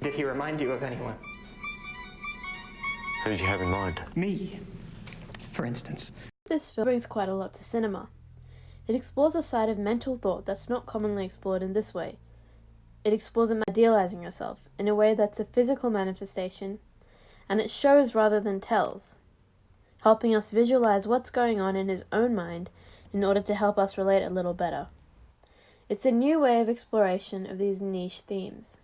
Did he remind you of anyone? Who did you have in mind? Me, for instance. This film brings quite a lot to cinema. It explores a side of mental thought that's not commonly explored in this way. It explores idealizing yourself in a way that's a physical manifestation, and it shows rather than tells, helping us visualize what's going on in his own mind in order to help us relate a little better. It's a new way of exploration of these niche themes.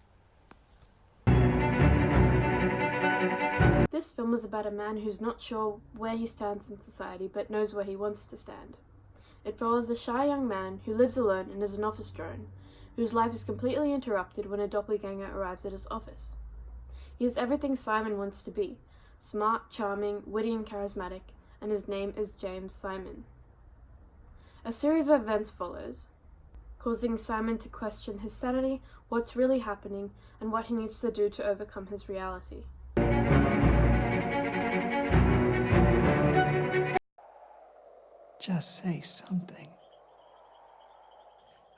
This film is about a man who's not sure where he stands in society but knows where he wants to stand. It follows a shy young man who lives alone and is an office drone, whose life is completely interrupted when a doppelganger arrives at his office. He is everything Simon wants to be: smart, charming, witty and charismatic, and his name is James Simon. A series of events follows, causing Simon to question his sanity, what's really happening, and what he needs to do to overcome his reality. Just say something.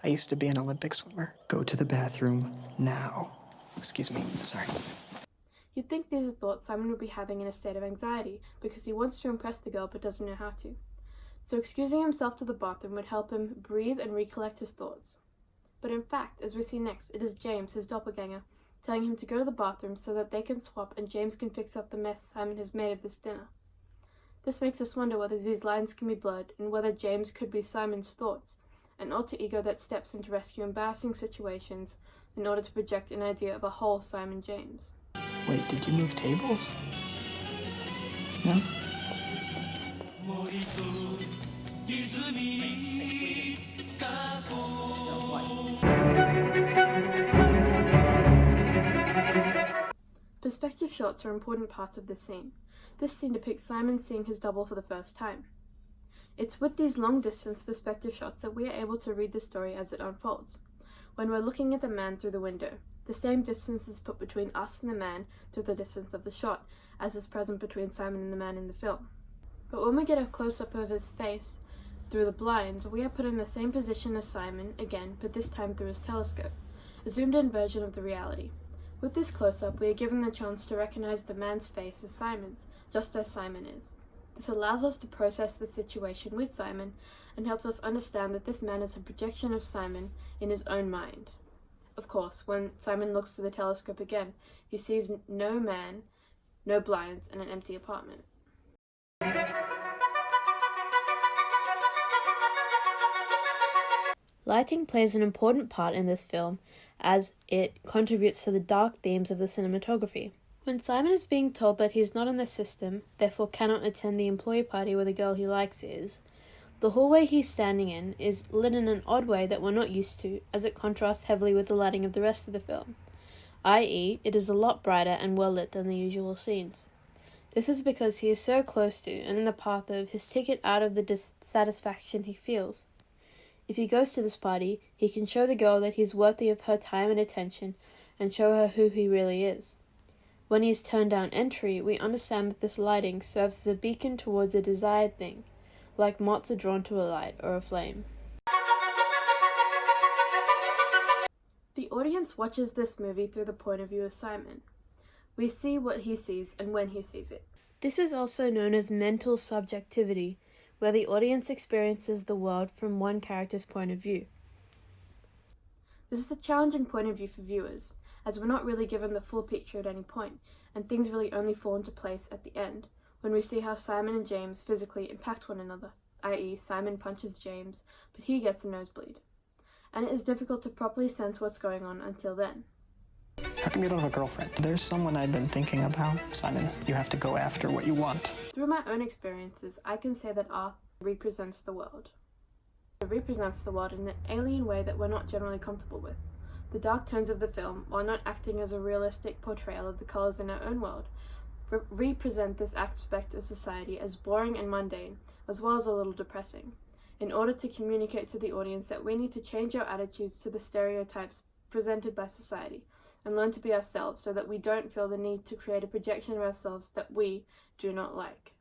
I used to be an Olympic swimmer. Go to the bathroom now. Excuse me, sorry. You'd think these are thoughts Simon would be having in a state of anxiety because he wants to impress the girl but doesn't know how to. So excusing himself to the bathroom would help him breathe and recollect his thoughts. But in fact, as we see next, it is James, his doppelganger, telling him to go to the bathroom so that they can swap and James can fix up the mess Simon has made of this dinner. This makes us wonder whether these lines can be blurred and whether James could be Simon's thoughts, an alter ego that steps in to rescue embarrassing situations in order to project an idea of a whole Simon James. Wait, did you move tables? No? Perspective shots are important parts of this scene. This scene depicts Simon seeing his double for the first time. It's with these long-distance perspective shots that we are able to read the story as it unfolds. When we're looking at the man through the window, the same distance is put between us and the man through the distance of the shot as is present between Simon and the man in the film. But when we get a close-up of his face through the blinds, we are put in the same position as Simon, again, but this time through his telescope, a zoomed-in version of the reality. With this close-up, we are given the chance to recognize the man's face as Simon's, just as Simon is. This allows us to process the situation with Simon and helps us understand that this man is a projection of Simon in his own mind. Of course, when Simon looks through the telescope again, he sees no man, no blinds, and an empty apartment. Lighting plays an important part in this film as it contributes to the dark themes of the cinematography. When Simon is being told that he's not in the system, therefore cannot attend the employee party where the girl he likes is, the hallway he's standing in is lit in an odd way that we're not used to, as it contrasts heavily with the lighting of the rest of the film, i.e., it is a lot brighter and well lit than the usual scenes. This is because he is so close to and in the path of his ticket out of the dissatisfaction he feels. If he goes to this party, he can show the girl that he's worthy of her time and attention and show her who he really is. When he is turned down entry, we understand that this lighting serves as a beacon towards a desired thing, like moths are drawn to a light or a flame. The audience watches this movie through the point of view of Simon. We see what he sees and when he sees it. This is also known as mental subjectivity, where the audience experiences the world from one character's point of view. This is a challenging point of view for viewers, as we're not really given the full picture at any point, and things really only fall into place at the end, when we see how Simon and James physically impact one another, i.e. Simon punches James, but he gets a nosebleed. And it is difficult to properly sense what's going on until then. How come you don't have a girlfriend? There's someone I've been thinking about. Simon, you have to go after what you want. Through my own experiences, I can say that art represents the world. It represents the world in an alien way that we're not generally comfortable with. The dark tones of the film, while not acting as a realistic portrayal of the colors in our own world, represent this aspect of society as boring and mundane, as well as a little depressing, in order to communicate to the audience that we need to change our attitudes to the stereotypes presented by society, and learn to be ourselves so that we don't feel the need to create a projection of ourselves that we do not like.